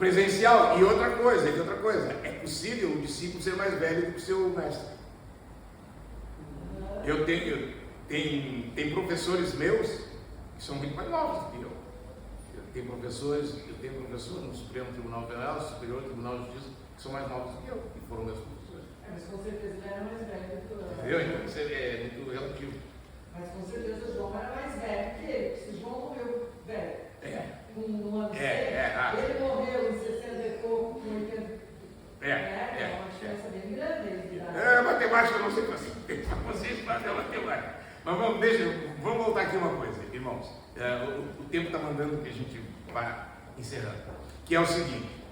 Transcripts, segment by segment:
presencial. E outra coisa, é possível o discípulo ser mais velho do que o seu mestre. Eu tenho professores meus que são muito mais novos do que eu. Eu tenho professor no Supremo Tribunal Federal, no Superior Tribunal de Justiça, que são mais novos do que eu, e foram meus professores. Mas com certeza ele era mais velho do que eu. Entendeu? Então isso é muito relativo. Mas com certeza o João era mais velho que ele. Se o João morreu velho, com ano ele morreu em 60 e pouco, com 80. É uma diferença bem grande. Matemática eu não sei fazer. Vocês fazem a matemática. Mas vamos voltar aqui uma coisa, irmãos. O tempo está mandando que a gente vá encerrando. Que é o seguinte: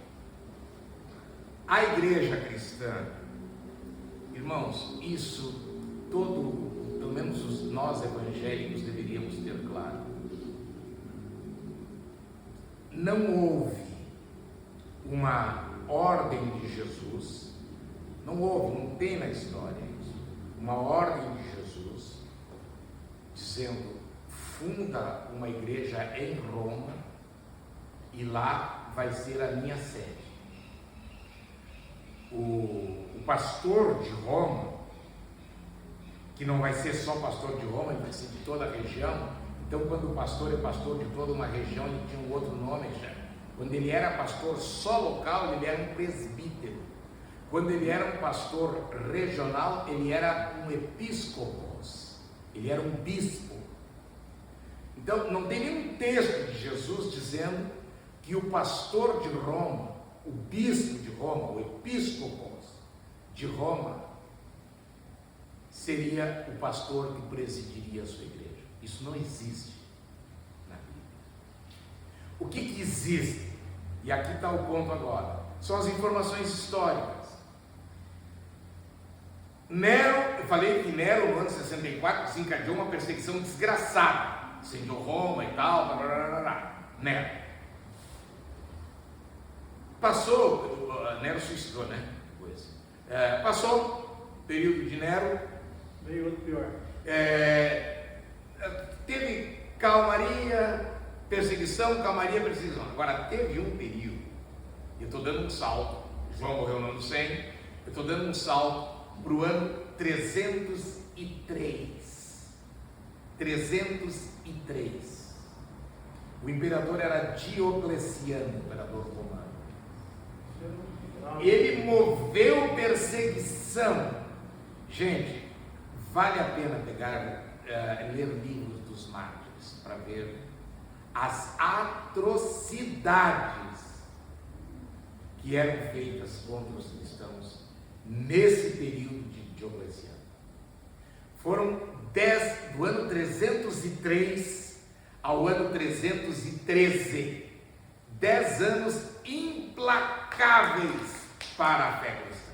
a igreja cristã, irmãos, isso pelo menos nós evangélicos deveríamos ter claro. Não houve uma ordem de Jesus, não tem na história isso, uma ordem de Jesus dizendo: funda uma igreja em Roma e lá vai ser a minha sede. O pastor de Roma, que não vai ser só pastor de Roma, ele vai ser de toda a região. Então, quando o pastor é pastor de toda uma região, ele tinha um outro nome já. Quando ele era pastor só local, ele era um presbítero. Quando ele era um pastor regional, ele era um episcopos, ele era um bispo. Então, não tem nenhum texto de Jesus dizendo que o pastor de Roma, o bispo de Roma, o episcopos de Roma, seria o pastor que presidiria a sua igreja. Isso não existe na Bíblia. O que existe? E aqui está o ponto agora. São as informações históricas. Nero, eu falei que Nero, no ano 64, desencadeou uma perseguição desgraçada. Incendiou Roma e tal, Nero. Passou, Nero suicidou, né? Passou o período de Nero. Veio outro pior. Teve calmaria, perseguição. Agora, teve um período, eu estou dando um salto, João morreu no ano 100, eu estou dando um salto para o ano 303. 303. O imperador era Diocleciano, imperador romano. Ele moveu perseguição. Gente, vale a pena ler livros dos mártires para ver as atrocidades que eram feitas contra os cristãos nesse período de Diocleciano. Foram do ano 303 ao ano 313, 10 anos implacáveis para a fé cristã.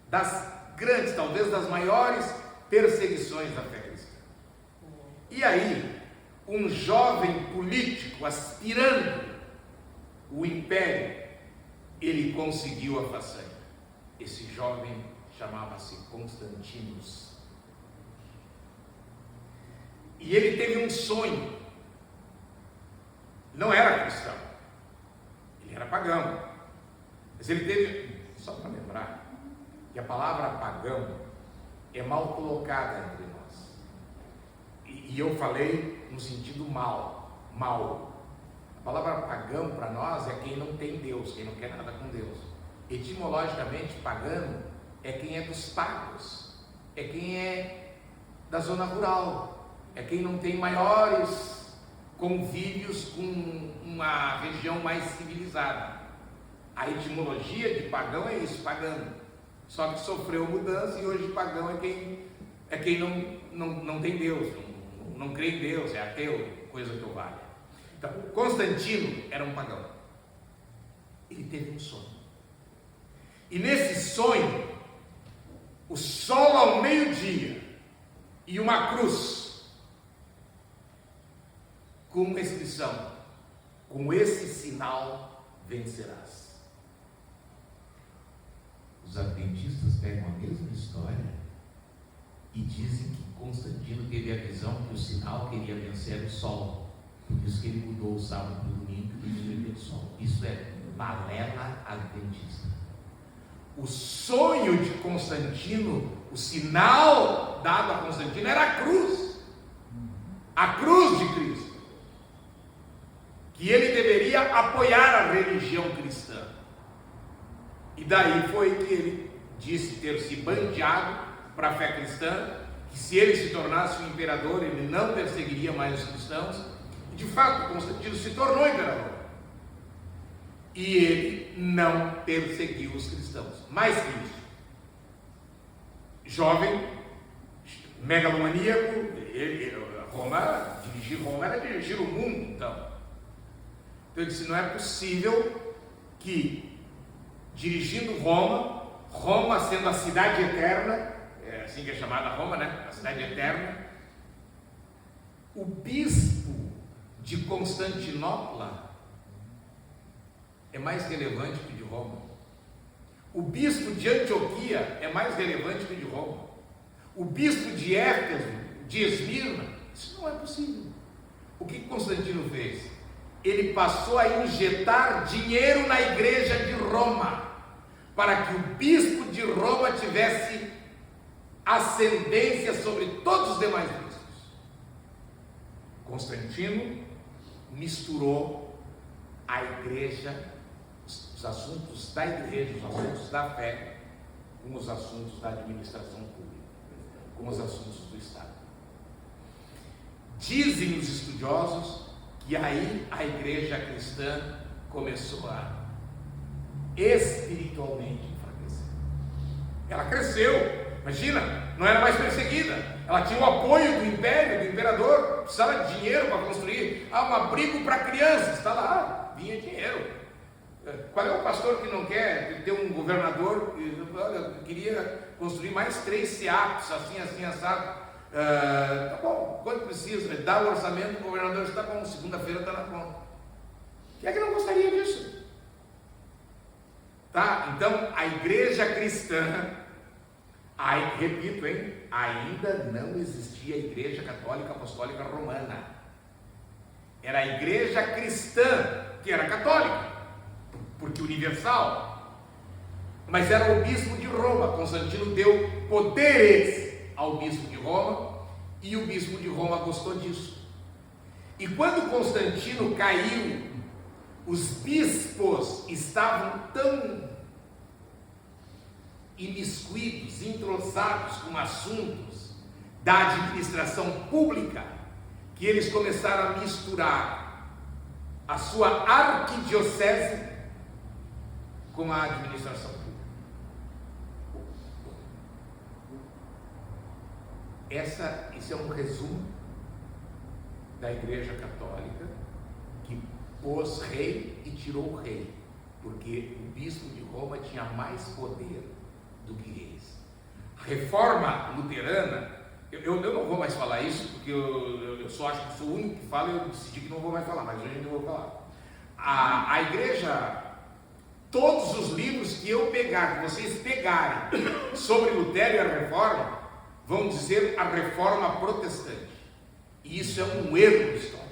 Das grandes, talvez das maiores perseguições da fé cristã. E aí, um jovem político aspirando o império, ele conseguiu a façanha. Esse jovem chamava-se Constantinus. E ele teve um sonho. Não era cristão, ele era pagão. Mas ele teve, só para lembrar, que a palavra pagão é mal colocada entre nós. E eu falei no sentido mal. A palavra pagão para nós é quem não tem Deus, quem não quer nada com Deus. Etimologicamente, pagano é quem é dos pagos, é quem é da zona rural, é quem não tem maiores convívios com uma região mais civilizada. A etimologia de pagão é isso, pagano. Só que sofreu mudança e hoje pagão é quem não tem Deus, não crê em Deus, é ateu, coisa que eu valha. Então, Constantino era um pagão. Ele teve um sonho. E nesse sonho, o sol ao meio-dia e uma cruz com uma inscrição: com esse sinal vencerás. Os adventistas pegam a mesma história e dizem que Constantino teve a visão que o sinal queria vencer o sol. Por isso que ele mudou o sábado para o domingo e o dia do sol. Isso é balela adventista. O sonho de Constantino, o sinal dado a Constantino era a cruz. A cruz de Cristo. Que ele deveria apoiar a religião cristã. E daí foi que ele disse ter se bandeado para a fé cristã, que se ele se tornasse um imperador, ele não perseguiria mais os cristãos. E de fato, Constantino se tornou imperador. E ele não perseguiu os cristãos. Mais que isso, jovem, megalomaníaco, dirigir Roma era dirigir o mundo, então ele disse, não é possível que, dirigindo Roma sendo a cidade eterna, é assim que é chamada Roma, né? A cidade eterna, o bispo de Constantinopla é mais relevante que o de Roma. O bispo de Antioquia é mais relevante que o de Roma. O bispo de Éfeso, de Esmirna, isso não é possível. O que Constantino fez? Ele passou a injetar dinheiro na igreja de Roma, para que o bispo de Roma tivesse ascendência sobre todos os demais bispos. Constantino misturou a igreja, os assuntos da igreja, os assuntos da fé, com os assuntos da administração pública, com os assuntos do Estado. Dizem os estudiosos que aí a igreja cristã começou a espiritualmente enfraquecer. Ela cresceu, imagina, não era mais perseguida, ela tinha o apoio do império, do imperador, precisava de dinheiro para construir um abrigo para crianças, está lá, vinha dinheiro. Qual é o pastor que não quer ter um governador? Eu queria construir mais 3 SEAPs, assim, assado. Tá bom, quanto precisa? Dá o orçamento, o governador está bom, segunda-feira está na conta. Quem é que não gostaria disso? Tá? Então, a igreja cristã, repito, ainda não existia a igreja católica apostólica romana. Era a igreja cristã, que era católica, porque universal. Mas era o bispo de Roma. Constantino deu poderes ao bispo de Roma, e o bispo de Roma gostou disso. E quando Constantino caiu, os bispos estavam tão imiscuídos, entrosados com assuntos da administração pública, que eles começaram a misturar a sua arquidiocese com a administração pública. Isso é um resumo da Igreja Católica, que pôs rei e tirou o rei, porque o bispo de Roma tinha mais poder do que reis. Reforma luterana, eu não vou mais falar isso, porque eu só acho que sou o único que fala, e eu decidi que não vou mais falar, mas hoje eu vou falar. A Igreja, todos os livros que eu pegar, que vocês pegarem sobre Lutero e a Reforma, vão dizer a Reforma Protestante. E isso é um erro histórico.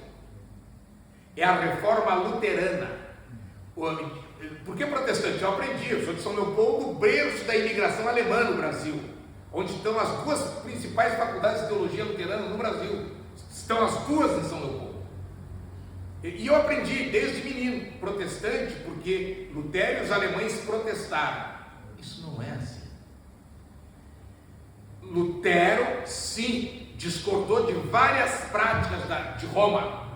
É a Reforma Luterana. Por que protestante? Eu aprendi, eu sou de São Leopoldo, o berço da imigração alemã no Brasil, onde estão as 2 principais faculdades de teologia luterana no Brasil. Estão as 2 em São Leopoldo. E eu aprendi desde menino, protestante, porque Lutero e os alemães protestaram. Isso não é assim. Lutero, sim, discordou de várias práticas de Roma.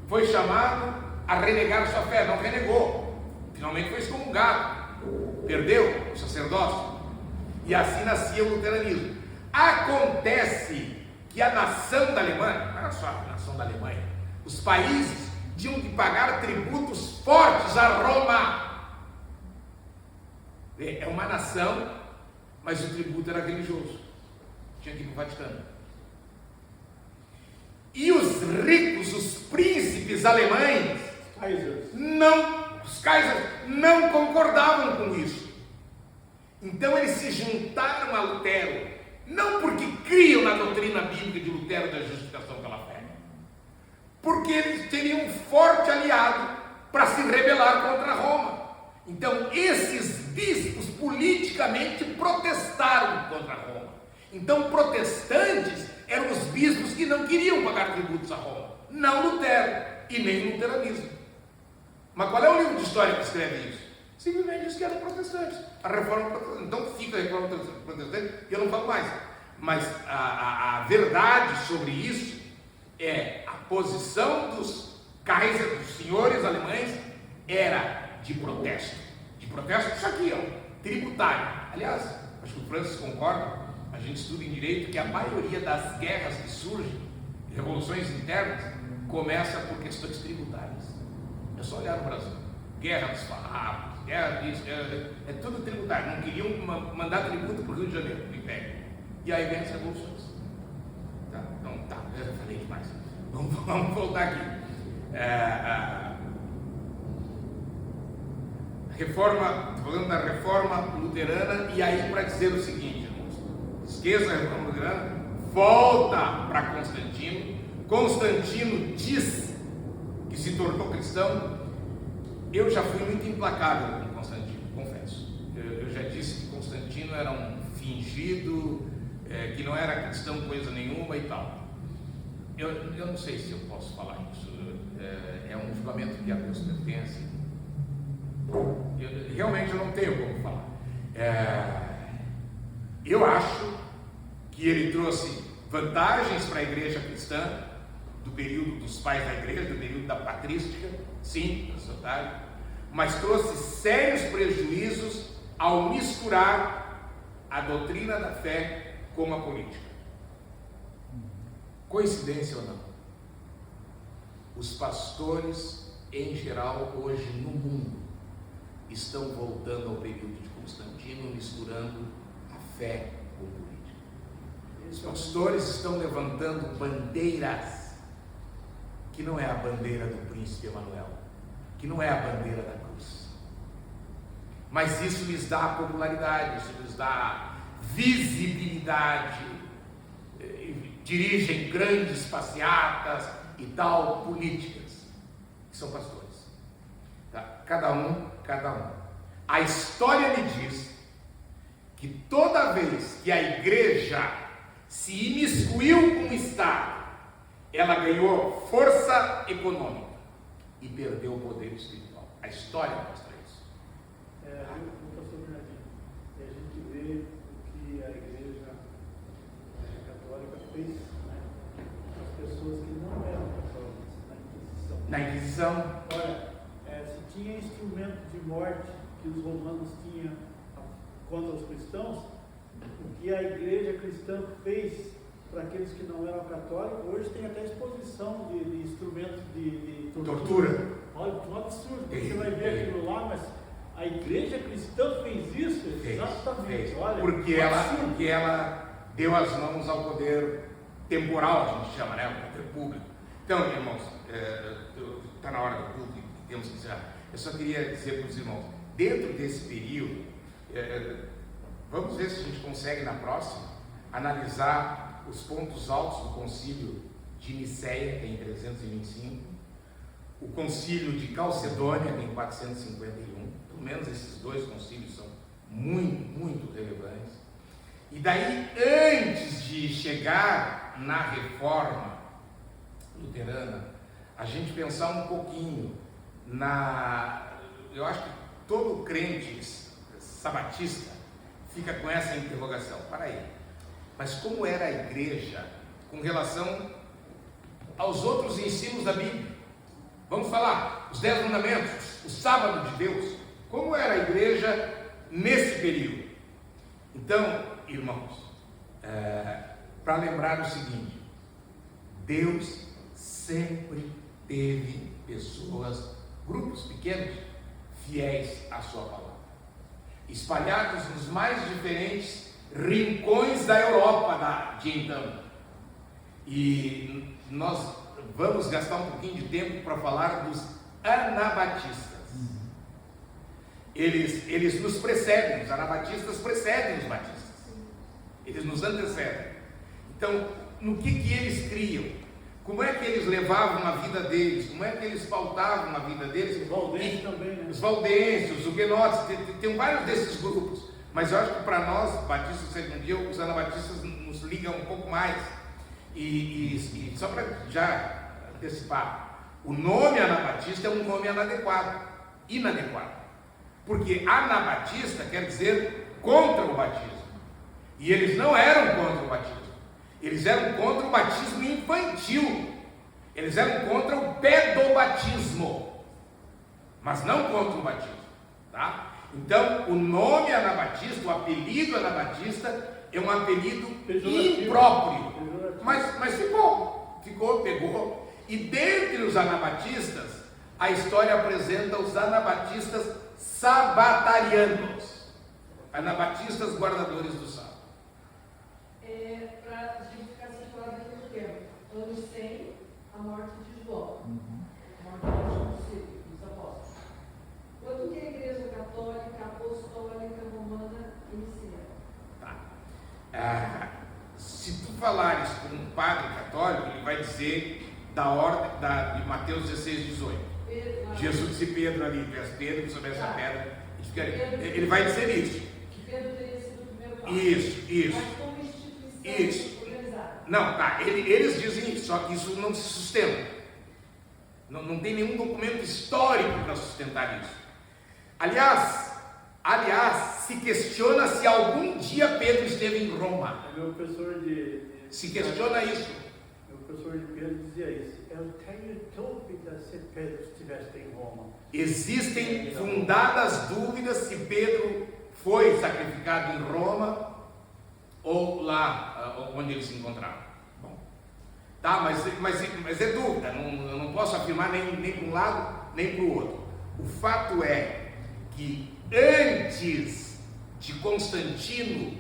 Foi chamado a renegar sua fé, não renegou. Finalmente foi excomungado, perdeu o sacerdócio. E assim nascia o luteranismo. Acontece que a nação da Alemanha, não era só a nação da Alemanha, os países tinham que pagar tributos fortes a Roma. É uma nação, mas o tributo era religioso. Tinha que ir para o Vaticano. E os ricos, os príncipes alemães, os Kaisers não concordavam com isso. Então eles se juntaram a Lutero, não porque criam na doutrina bíblica de Lutero da justificação pela fé, porque eles teriam um forte aliado para se rebelar contra Roma. Então, esses bispos politicamente protestaram contra Roma. Então, protestantes eram os bispos que não queriam pagar tributos a Roma, não Lutero e nem luteranismo. Mas qual é o livro de história que escreve isso? Simplesmente diz que eram protestantes. A reforma protestante. Então fica a reforma protestante e eu não falo mais. Mas a verdade sobre isso é a posição dos Kaiser, dos senhores alemães, era de protesto. De protesto, isso aqui, ó, tributário. Aliás, acho que o Francis concorda, a gente estuda em direito que a maioria das guerras que surgem, revoluções internas, começa por questões tributárias. É só olhar no Brasil. Guerra dos farrapos, guerra disso, é tudo tributário. Não queriam mandar tributo para o Rio de Janeiro, no Império. E aí vem as revoluções. Tá? Então, tá, eu falei demais. Vamos voltar aqui. Reforma, estou falando da reforma luterana, e aí para dizer o seguinte, irmãos, esqueça a reforma luterana, volta para Constantino. Constantino diz que se tornou cristão. Eu já fui muito implacável com Constantino, confesso. Eu já disse que Constantino era um fingido, que não era cristão coisa nenhuma e tal. Eu não sei se eu posso falar isso. É um julgamento que a Deus pertence. Realmente eu não tenho como falar. Eu acho que ele trouxe vantagens para a igreja cristã, do período dos pais da igreja, do período da patrística, sim, mas trouxe sérios prejuízos ao misturar a doutrina da fé com a política. Coincidência ou não? Os pastores, em geral, hoje no mundo, estão voltando ao período de Constantino, misturando a fé com a política. Os pastores estão levantando bandeiras que não é a bandeira do príncipe Emanuel, que não é a bandeira da cruz. Mas isso lhes dá popularidade, isso lhes dá visibilidade, dirigem grandes passeatas e tal, políticas, que são pastores. Tá? Cada um. A história lhe diz que toda vez que a igreja se imiscuiu com o Estado, ela ganhou força econômica e perdeu o poder espiritual. A história mostra isso. Pastor Bernardinho, a gente vê o que a igreja católica fez, né, com as pessoas que não eram católicas na Inquisição. Olha, se tinha instrumento de morte que os romanos tinham contra os cristãos, o que a igreja cristã fez para aqueles que não eram católicos, hoje tem até exposição de instrumentos de tortura. Olha, um absurdo, você vai ver aquilo lá, mas a igreja cristã fez isso? Exatamente. Olha, porque ela deu as mãos ao poder temporal, a gente chama, né? O poder público. Então, irmãos, está na hora do culto e temos que encerrar. Eu só queria dizer para os irmãos, dentro desse período, vamos ver se a gente consegue na próxima analisar os pontos altos do concílio de Niceia, em 325, o concílio de Calcedônia, em 451, pelo menos esses dois concílios são muito relevantes. E daí, antes de chegar na reforma luterana, a gente pensar um pouquinho eu acho que todo crente sabatista fica com essa interrogação, para aí. Mas como era a igreja com relação aos outros ensinos da Bíblia? Vamos falar, os 10 mandamentos, o sábado de Deus. Como era a igreja nesse período? Então, irmãos, para lembrar o seguinte, Deus sempre teve pessoas, grupos pequenos, fiéis à sua palavra, espalhados nos mais diferentes rincões da Europa de então. E nós vamos gastar um pouquinho de tempo para falar dos anabatistas. Eles nos precedem, os anabatistas precedem os batistas, eles nos antecedem. Então, no que eles criam? como é que eles levavam a vida deles, como é que eles pautavam a vida deles. Os valdenses também, né? Os valdenses, os huguenotes, tem vários desses grupos, mas eu acho que para nós, batistas do sétimo dia, os anabatistas nos ligam um pouco mais. E só para já antecipar, o nome anabatista é um nome inadequado, porque anabatista quer dizer contra o batismo, e eles não eram contra o batismo, eles eram contra o batismo infantil, eles eram contra o pedobatismo, mas não contra o batismo, tá? Então, o nome anabatista, o apelido anabatista é um apelido impróprio, mas pegou. E dentre os anabatistas, a história apresenta os anabatistas sabatarianos, anabatistas guardadores do sábado. Para a gente ficar situado aqui no tempo, anos 100, a morte de João, a morte dos apóstolos. Quando que a Igreja Católica, Apostólica, Romana inicia? Tá. Se tu falares com um padre católico, ele vai dizer da ordem de Mateus 16, 18. Jesus disse Pedro ali, tu és Pedro, sobre essa pedra. Ele vai dizer isso. Que Pedro teria sido o primeiro papo. Isso. Mas como instituição organizada. Não, tá. Eles dizem isso, só que isso não se sustenta. Não tem nenhum documento histórico para sustentar isso. Aliás, se questiona se algum dia Pedro esteve em Roma. Meu professor se questiona isso. Meu professor de Pedro dizia isso. Eu tenho dúvida se Pedro estivesse em Roma. Existem fundadas dúvidas se Pedro foi sacrificado em Roma ou lá onde ele se encontrava. Bom, tá, mas é dúvida. Eu não posso afirmar nem para um lado nem para o outro. O fato é que antes de Constantino,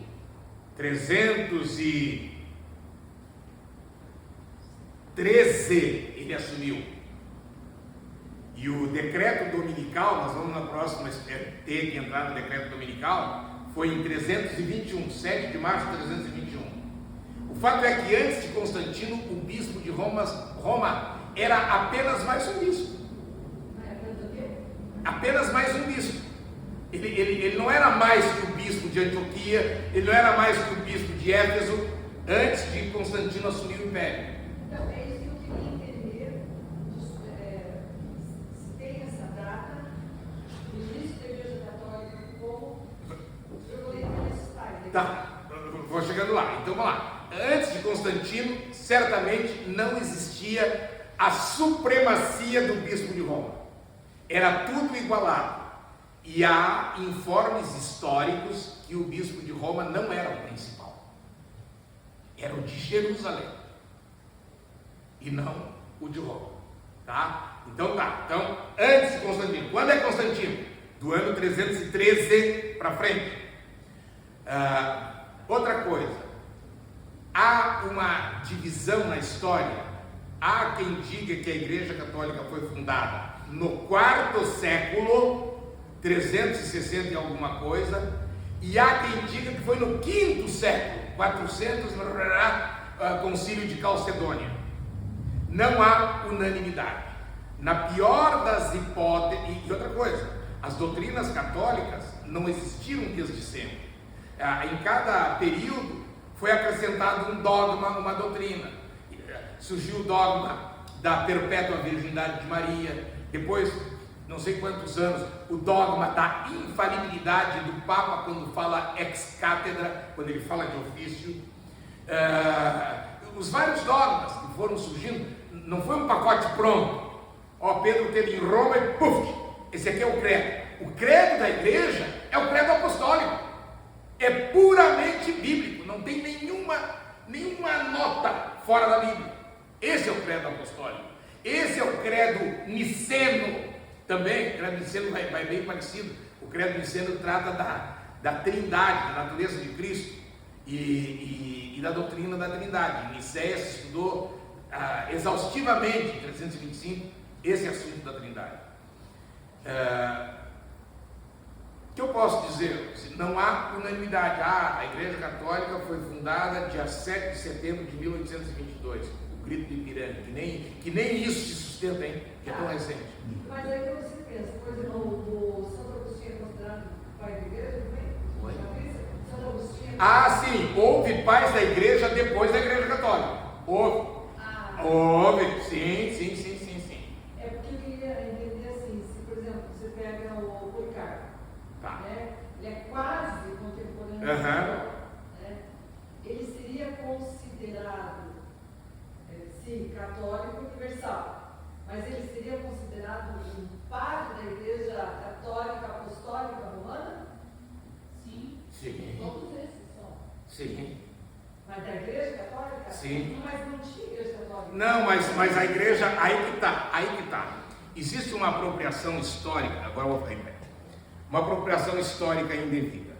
313, ele assumiu. E o decreto dominical, nós vamos na próxima ter que entrar no decreto dominical, foi em 321, 7 de março de 321. O fato é que antes de Constantino, o bispo de Roma era apenas mais um bispo. Apenas mais um bispo. Ele não era mais que o bispo de Antioquia, ele não era mais que o bispo de Éfeso, antes de Constantino assumir o império. Então, é isso que eu queria entender, se tem essa data, no início da Igreja Católica, como eu vou entender esse pai. Tá, vou chegando lá, então vamos lá. Antes de Constantino, certamente não existia a supremacia do bispo de Roma, era tudo igualado. E há informes históricos que o bispo de Roma não era o principal, era o de Jerusalém e não o de Roma, tá? Então, antes de Constantino. Quando é Constantino? Do ano 313 para frente. Outra coisa, há uma divisão na história. Há quem diga que a Igreja Católica foi fundada no 4º século, 360 e alguma coisa, e há quem diga que foi no 5º século, 400, concílio de Calcedônia. Não há unanimidade. Na pior das hipóteses, e outra coisa, as doutrinas católicas não existiram desde sempre. Em cada período foi acrescentado um dogma, uma doutrina. Surgiu o dogma da perpétua virgindade de Maria, depois, não sei quantos anos, o dogma da infalibilidade do Papa quando fala ex cátedra, quando ele fala de ofício. Os vários dogmas que foram surgindo, não foi um pacote pronto. Pedro esteve em Roma e puf, esse aqui é o credo. O credo da igreja é o credo apostólico, é puramente bíblico, não tem nenhuma nota fora da Bíblia. Esse é o credo apostólico. Esse é o credo niceno também. O credo niceno vai bem parecido. O credo niceno trata da trindade, da natureza de Cristo e da doutrina da trindade. Em Nicéia se estudou exaustivamente, em 325, esse assunto da trindade. O que eu posso dizer? Não há unanimidade. A Igreja Católica foi fundada dia 7 de setembro de 1822. O Brito de Ipiranga, que nem isso se sustenta, hein? Que é tão recente. Mas aí que você pensa, por exemplo, o Santo Agostinho é considerado pai da igreja também? Oi? Santo Agostinho. Ah, sim, houve pais da igreja depois da igreja católica. Houve. Houve, sim. É porque eu queria entender assim, se por exemplo, você pega o Policarpo, Tá. né? Ele é quase contemporâneo Aham. né? Ele seria considerado, sim, católico universal, mas ele seria considerado um padre da igreja católica apostólica romana? Sim. Todos esses são. Sim. Mas da igreja católica? Sim. Mas não tinha igreja católica. Não, mas a igreja, aí que tá. Existe uma apropriação histórica, agora eu vou falar em pé. Uma apropriação histórica indevida.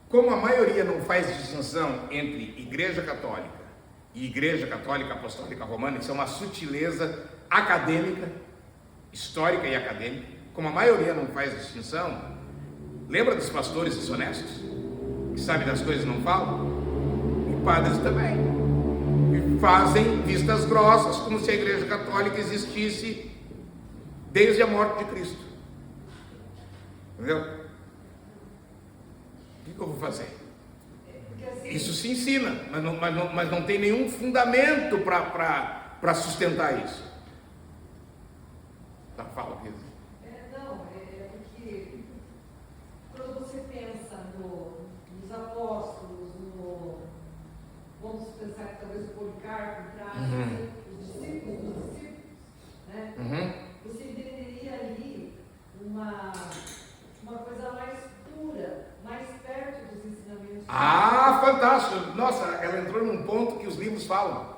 Como a maioria não faz distinção entre igreja católica e igreja católica apostólica romana, isso é uma sutileza acadêmica, histórica e acadêmica, como a maioria não faz distinção, lembra dos pastores desonestos? Que sabem das coisas e não falam? E padres também. E fazem vistas grossas, como se a igreja católica existisse desde a morte de Cristo. Entendeu? O que eu vou fazer? Isso se ensina, mas não tem nenhum fundamento para sustentar isso. Tá, fala, Rita. É porque quando você pensa nos apóstolos, vamos pensar que talvez o Policarpo entrasse, os discípulos, né? Você entenderia ali uma coisa mais pura, mais perto dos ensinamentos. Ah, fantástico! Nossa, ela entrou num ponto que os livros falam.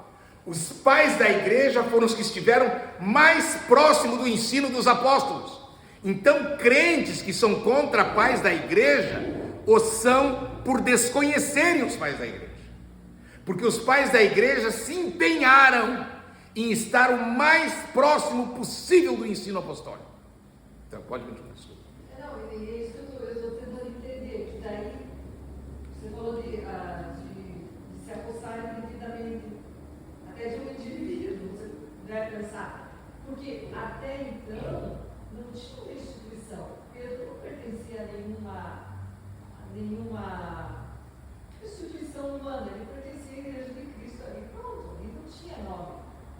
Os pais da igreja foram os que estiveram mais próximos do ensino dos apóstolos. Então, crentes que são contra pais da igreja, o são por desconhecerem os pais da igreja. Porque os pais da igreja se empenharam em estar o mais próximo possível do ensino apostólico. Então, pode continuar. Não, e isso eu estou tentando entender, que daí você falou de se apossarem devidamente, até de um indivíduo, você deve pensar, porque até então não tinha uma instituição, Pedro não pertencia a nenhuma instituição humana, ele pertencia à igreja de Cristo ali, pronto, ele não tinha nome.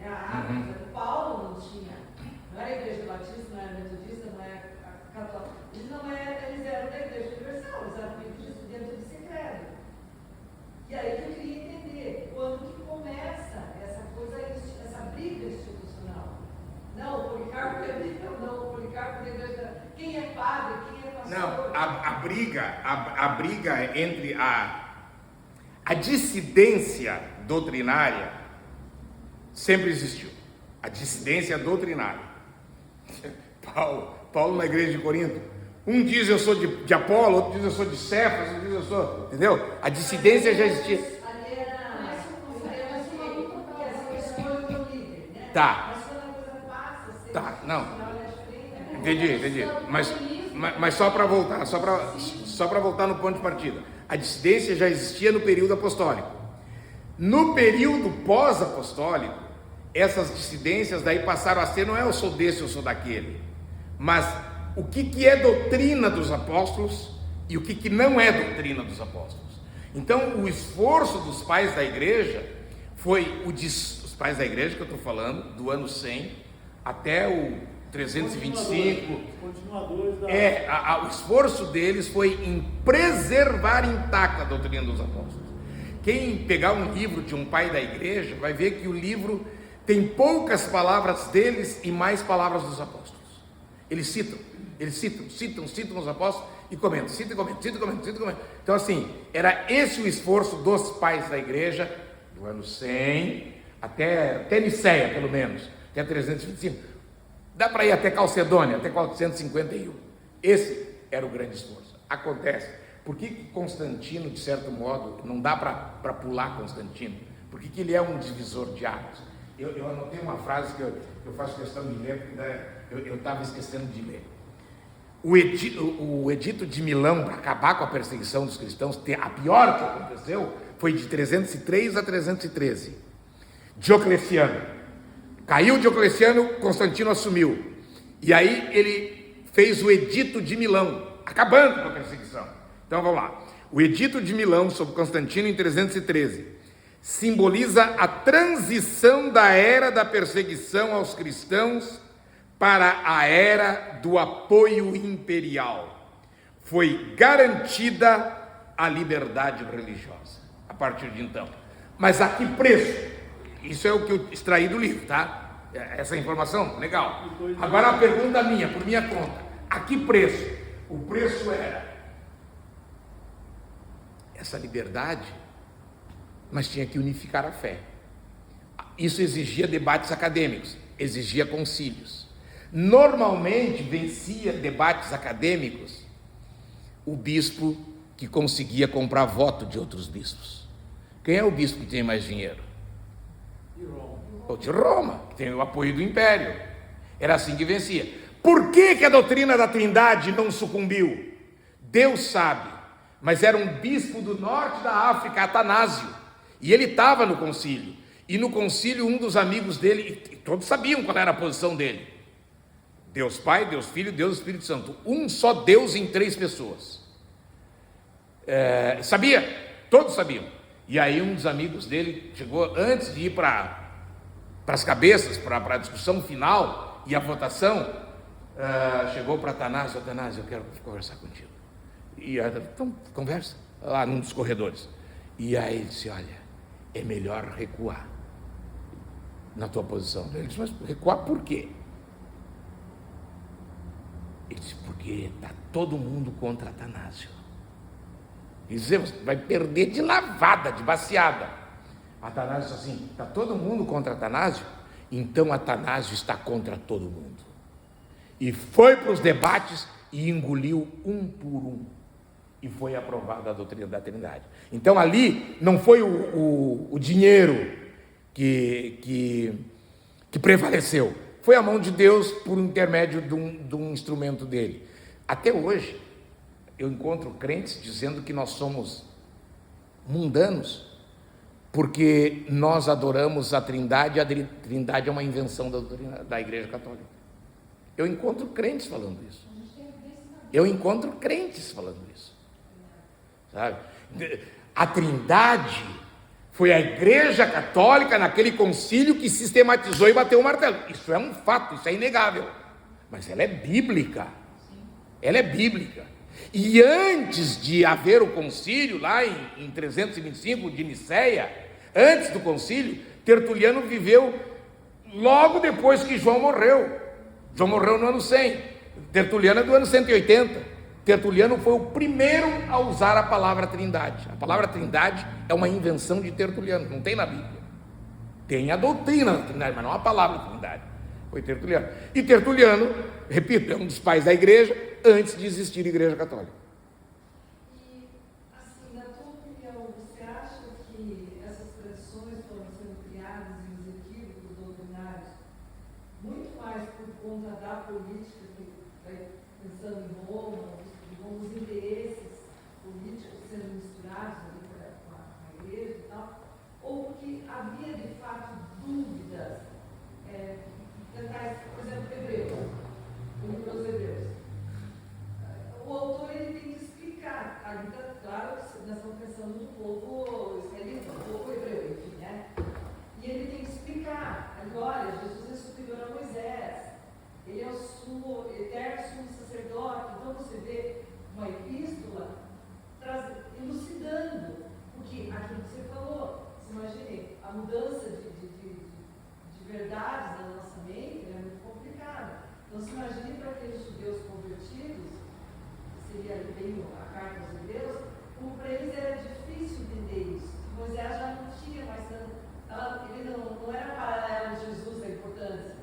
A igreja do Paulo não tinha, não era a igreja batista, não era metodista, não era católica, eles eram da igreja universal, exatamente isso, dentro desse credo. E aí que eu queria entender, quando que começa essa coisa, essa briga institucional? Não, o Policarpo é Deus, não, o Policarpo é Deus, quem é padre, quem é pastor? Não, a briga entre a dissidência doutrinária sempre existiu. A dissidência doutrinária. Paulo na igreja de Corinto, um diz eu sou de Apolo, outro diz eu sou de Cefas, outro diz eu sou, entendeu? A dissidência já existia. Ali era uma escolha do líder, né? Tá. Mas quando a coisa passa, você Tá, não. olha de frente, Entendi. Mas só para voltar, só para voltar no ponto de partida. A dissidência já existia no período apostólico. No período pós-apostólico, essas dissidências daí passaram a ser, não é eu sou desse, eu sou daquele, mas o que é doutrina dos apóstolos e o que não é doutrina dos apóstolos. Então, o esforço dos pais da igreja foi os pais da igreja que eu estou falando, do ano 100 até o 325. Continuadores da... O esforço deles foi em preservar intacta a doutrina dos apóstolos. Quem pegar um livro de um pai da igreja vai ver que o livro tem poucas palavras deles e mais palavras dos apóstolos. Eles citam os apóstolos e comentam, citam. Então assim, era esse o esforço dos pais da igreja, do ano 100 até Niceia, pelo menos, até 325. Dá para ir até Calcedônia, até 451. Esse era o grande esforço. Acontece. Por que Constantino, de certo modo, não dá para pular Constantino? Por que ele é um divisor de águas? Eu anotei uma frase que eu faço questão de ler, porque eu estava esquecendo de ler. O edito de Milão, para acabar com a perseguição dos cristãos, a pior que aconteceu, foi de 303 a 313. Diocleciano. Caiu Diocleciano, Constantino assumiu. E aí ele fez o Edito de Milão, acabando com a perseguição. Então vamos lá. O Edito de Milão, sob Constantino, em 313, simboliza a transição da era da perseguição aos cristãos para a era do apoio imperial. Foi garantida a liberdade religiosa a partir de então. Mas a que preço? Isso é o que eu extraí do livro, tá? Essa informação, legal. Agora a pergunta minha, por minha conta: a que preço? O preço era essa liberdade, mas tinha que unificar a fé. Isso exigia debates acadêmicos, exigia concílios. Normalmente vencia debates acadêmicos o bispo que conseguia comprar voto de outros bispos. Quem é o bispo que tem mais dinheiro? O de Roma, que tem o apoio do império. Era assim que vencia. Por que a doutrina da Trindade não sucumbiu? Deus sabe, mas era um bispo do norte da África, Atanásio, e ele estava no concílio. E no concílio um dos amigos dele, e todos sabiam qual era a posição dele: Deus Pai, Deus Filho, Deus Espírito Santo. Um só Deus em 3 pessoas. Sabia? Todos sabiam. E aí um dos amigos dele chegou, antes de ir para as cabeças, para a discussão final e a votação, chegou para Atanásio: Atanásio, eu quero conversar contigo. E então conversa lá num dos corredores. E aí ele disse: olha, é melhor recuar na tua posição. Ele disse: mas recuar por quê? Ele disse: porque está todo mundo contra Atanásio. E dizemos, vai perder de lavada, de baciada. Atanásio disse assim: está todo mundo contra Atanásio? Então Atanásio está contra todo mundo. E foi para os debates e engoliu um por um. E foi aprovada a doutrina da Trindade. Então ali não foi o dinheiro que prevaleceu. Foi a mão de Deus por intermédio de um instrumento dele. Até hoje, eu encontro crentes dizendo que nós somos mundanos, porque nós adoramos a Trindade, e a Trindade é uma invenção da Igreja Católica. Eu encontro crentes falando isso. Eu encontro crentes falando isso. Sabe? A Trindade foi a Igreja Católica naquele concílio que sistematizou e bateu o martelo. Isso é um fato, isso é inegável. Mas ela é bíblica. Ela é bíblica. E antes de haver o concílio, lá em 325 de Nicéia, antes do concílio, Tertuliano viveu logo depois que João morreu. João morreu no ano 100. Tertuliano é do ano 180. Tertuliano foi o primeiro a usar a palavra Trindade. A palavra Trindade é uma invenção de Tertuliano, não tem na Bíblia. Tem a doutrina da Trindade, mas não a palavra Trindade. Foi Tertuliano. E Tertuliano, repito, é um dos pais da igreja antes de existir a Igreja Católica. E, assim, na tua opinião, você acha que essas tradições foram sendo criadas e os equívocos doutrinários muito mais por conta da política, que vai pensando em Roma, os interesses políticos sendo misturados ali com a igreja e tal, ou porque havia de fato dúvidas, por exemplo, Hebreus, o livro dos Hebreus. O autor ele tem que explicar, ali está claro que nós estamos pensando no povo israelita, no povo hebreu, enfim, né? E ele tem que explicar, ali, olha, Jesus é superior a Moisés, ele é o eterno sumo sacerdote. Então você vê uma epístola elucidando, porque aquilo que você falou, se imagine, a mudança de verdades na nossa mente é muito complicada. Então se imagine para aqueles judeus convertidos, que seria ali bem a carta aos Hebreus, como para eles era difícil entender isso. Moisés já não tinha mais tanto, ele não era paralelo a Jesus a importância.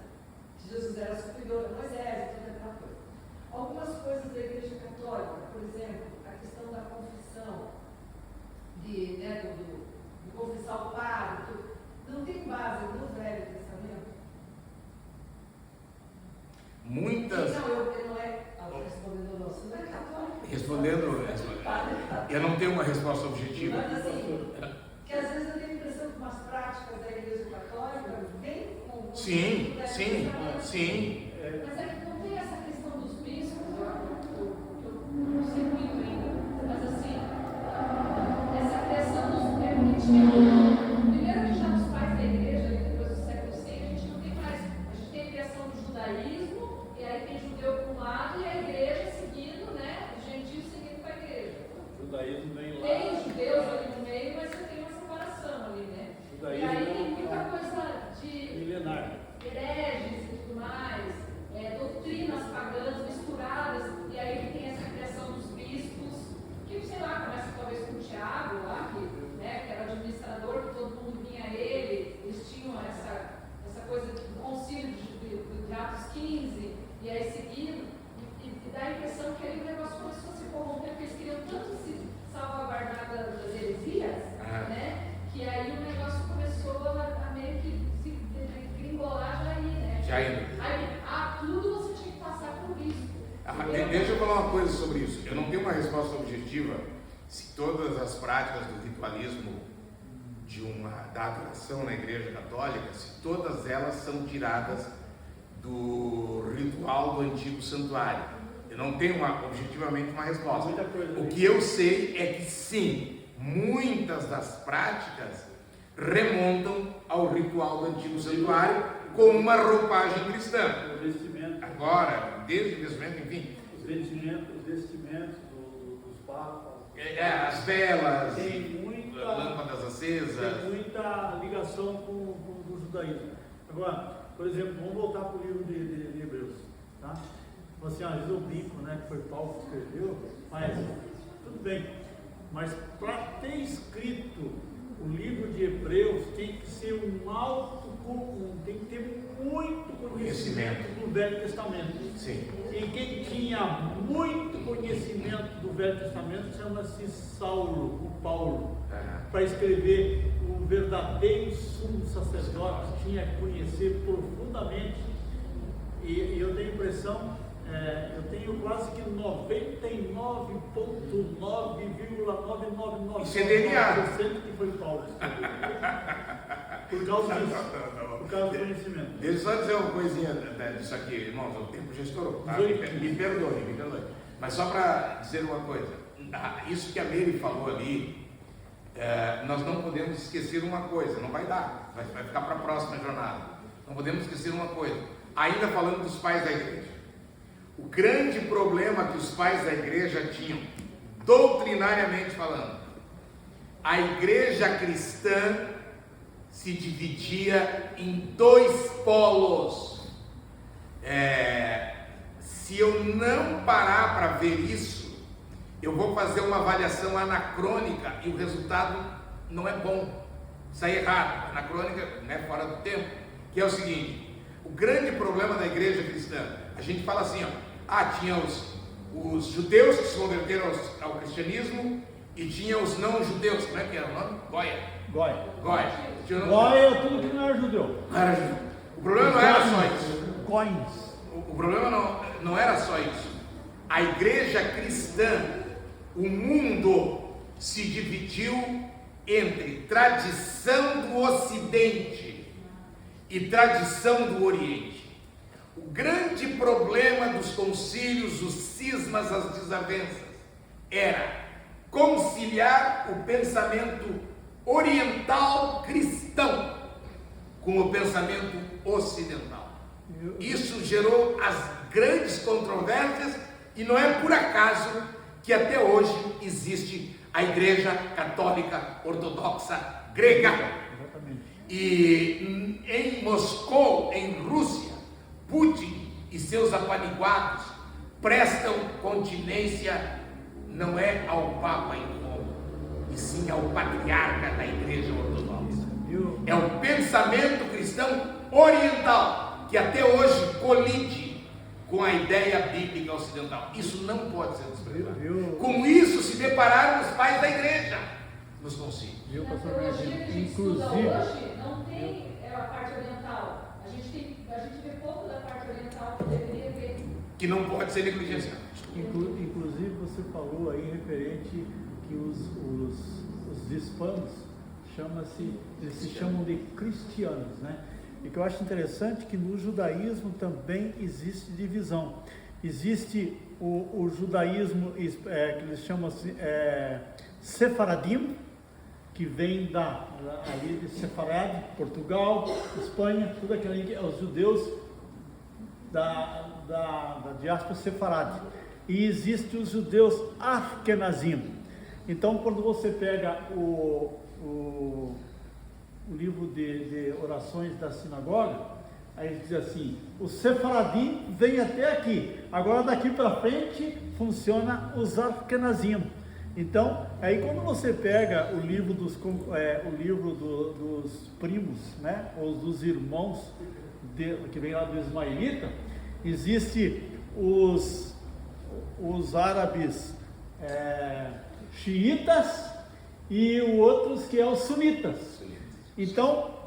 Jesus era superior a Moisés e toda aquela coisa. Algumas coisas da Igreja Católica, por exemplo, a questão da confissão, do confessar o padre, não tem base no Velho Testamento? Muitas. Não, eu não é. Respondendo não, você não é católico. Respondendo, eu não tenho uma resposta objetiva. Mas assim, que às vezes eu tenho a impressão que umas práticas da Igreja Católica Sim, sim, sim. Mas é que não tem essa questão dos bispos, eu não sei muito ainda, mas assim, essa questão dos primeiro que já nos pais da igreja, depois do século VI, a gente não tem mais, a gente tem a criação do judaísmo, e aí tem judeu por um lado e a igreja seguindo, né, os gentios seguindo com a igreja. O judaísmo vem lá. Tem judeus ali no meio, mas você tem uma separação ali, né? E aí tem muita coisa de milenar. hereges e tudo mais, doutrinas pagãs misturadas, e aí tem essa criação dos bispos, que sei lá, começa talvez com o Tiago lá, que era administrador, que todo mundo vinha a ele, eles tinham essa coisa do concílio de Atos 15, e aí seguindo, e dá a impressão que aí o negócio começou a se corromper, porque eles queriam tanto se salvaguardar das heresias, né? Que aí o negócio começou a meio que se gringolar já aí, né? Já indo. Aí, tudo você tinha que passar por isso. Deixa eu falar uma coisa sobre isso. Eu não tenho uma resposta objetiva se todas as práticas do ritualismo da adoração na Igreja Católica, se todas elas são tiradas do ritual do antigo santuário. Eu não tenho objetivamente uma resposta. O que eu sei é que sim, muitas das práticas remontam ao ritual do antigo santuário com uma roupagem cristã. Agora, desde o vestimento, enfim. Os vestimentos dos papas. As velas, lâmpadas acesas. Tem muita ligação com o judaísmo. Agora, por exemplo, vamos voltar para o livro de Hebreus. Tá? Assim, às vezes eu brinco, né, que foi Paulo que escreveu, mas tudo bem. Mas para ter escrito o livro de Hebreus tem que ser tem que ter muito conhecimento do Velho Testamento. Sim. E quem tinha muito conhecimento do Velho Testamento chama-se Saulo, o Paulo. Para escrever o verdadeiro sumo sacerdote, tinha que conhecer profundamente. E eu tenho a impressão, eu tenho quase que 99,99999% que foi Paulo. Por causa disso. Por causa do conhecimento. Deixa eu só dizer uma coisinha disso aqui, irmãos, o tempo já estourou, tá? Me perdoe. Mas só para dizer uma coisa, isso que a Meire falou ali, nós não podemos esquecer uma coisa, não vai dar, vai ficar para a próxima jornada. Não podemos esquecer uma coisa, ainda falando dos pais da igreja. O grande problema que os pais da igreja tinham, doutrinariamente falando, a igreja cristã se dividia em dois polos. Se eu não parar para ver isso, eu vou fazer uma avaliação anacrônica e o resultado não é bom, sai errado, anacrônica, né, fora do tempo, que é o seguinte: o grande problema da igreja cristã, a gente fala assim, tinha os judeus que se converteram ao cristianismo e tinha os não judeus, como é que era o nome? Goia, tudo que não era judeu. O problema não era só isso. Coins. O problema não era só isso. A igreja cristã, o mundo se dividiu entre tradição do Ocidente e tradição do Oriente. O grande problema dos concílios, os cismas, as desavenças, era conciliar o pensamento oriental cristão com o pensamento ocidental. Isso gerou as grandes controvérsias e não é por acaso que até hoje existe a Igreja Católica Ortodoxa Grega. E em Moscou, em Rússia, Putin e seus apaniguados prestam continência não é ao Papa em Roma, e sim ao patriarca da Igreja Ortodoxa. É o pensamento cristão oriental que até hoje colide com a ideia bíblica ocidental. Isso não pode ser desprezado. Com isso se depararam os pais da igreja nos concílios. Na teologia que a gente estuda hoje não tem a parte oriental. A gente vê pouco da parte oriental que deveria ver. Que não pode ser negligenciado. Inclusive você falou aí referente que os hispanos eles se chamam de cristianos, né? E que eu acho interessante que no judaísmo também existe divisão. Existe o judaísmo que eles chamam assim, Sefaradim, que vem ali de Sefarad, Portugal, Espanha, tudo aquilo ali, os judeus da diáspora Sefarad. E existe os judeus Ashkenazim. Então, quando você pega o livro de orações da sinagoga, aí diz assim: o Sefaradim vem até aqui, agora daqui para frente funciona os Ashkenazim. Então, aí quando você pega o livro dos primos, né, ou dos irmãos que vem lá do Ismaelita, existe os árabes xiitas e outros que é os sunitas. Então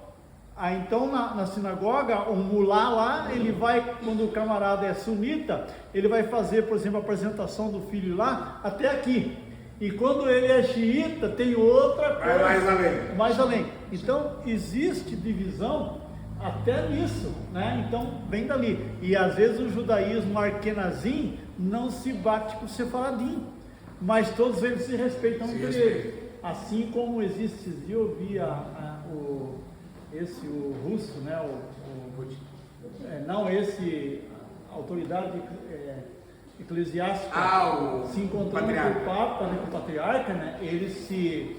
na sinagoga, o mulá lá, ele vai, quando o camarada é sunita, ele vai fazer, por exemplo, a apresentação do filho lá, até aqui. E quando ele é xiita, tem outra coisa. Vai mais além. Então, existe divisão até nisso, né? Então, vem dali. E às vezes o judaísmo arkenazim não se bate com o sefaradim, mas todos eles se respeitam entre eles. Assim como existe, eu vi o russo, né? A autoridade eclesiástica se encontrando com o Papa, né, com o Patriarca, né? Eles se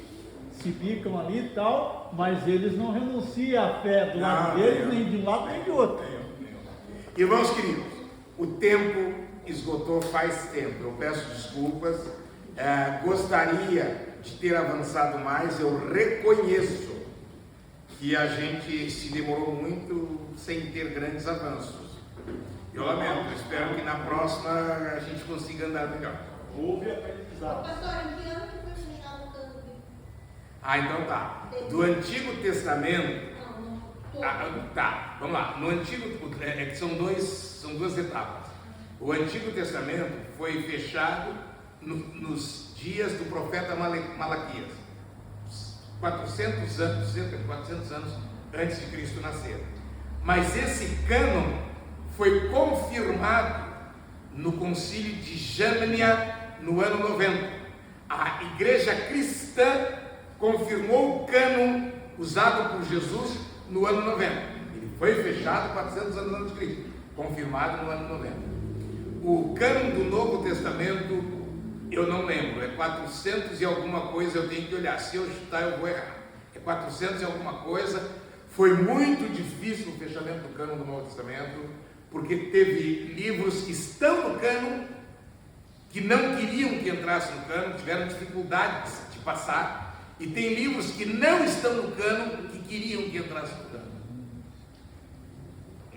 bicam ali e tal, mas eles não renunciam à fé do lado deles, nem de um lado nem de outro. Irmãos queridos, o tempo esgotou faz tempo. Eu peço desculpas, gostaria de ter avançado mais. Eu reconheço que a gente se demorou muito sem ter grandes avanços. Eu lamento, espero que na próxima a gente consiga andar melhor. Houve aprendizado. Pastor, em que ano que foi fechado o cano bíblico? Então tá. Do Antigo Testamento. Não. Tá, vamos lá. No Antigo, que são duas etapas. O Antigo Testamento foi fechado nos dias do profeta Malaquias, 400 anos, cerca de 400 anos antes de Cristo nascer. Mas esse cânon foi confirmado no concílio de Jamnia no ano 90. A igreja cristã confirmou o cânon usado por Jesus no ano 90. Ele foi fechado 400 anos antes de Cristo, confirmado no ano 90. O cânon do Novo Testamento, eu não lembro, é 400 e alguma coisa, eu tenho que olhar, se eu chutar eu vou errar. É 400 e alguma coisa. Foi muito difícil o fechamento do cânon do Novo Testamento, porque teve livros que estão no cânon, que não queriam que entrasse no cânon, tiveram dificuldades de passar, e tem livros que não estão no cânon, que queriam que entrasse no cânon.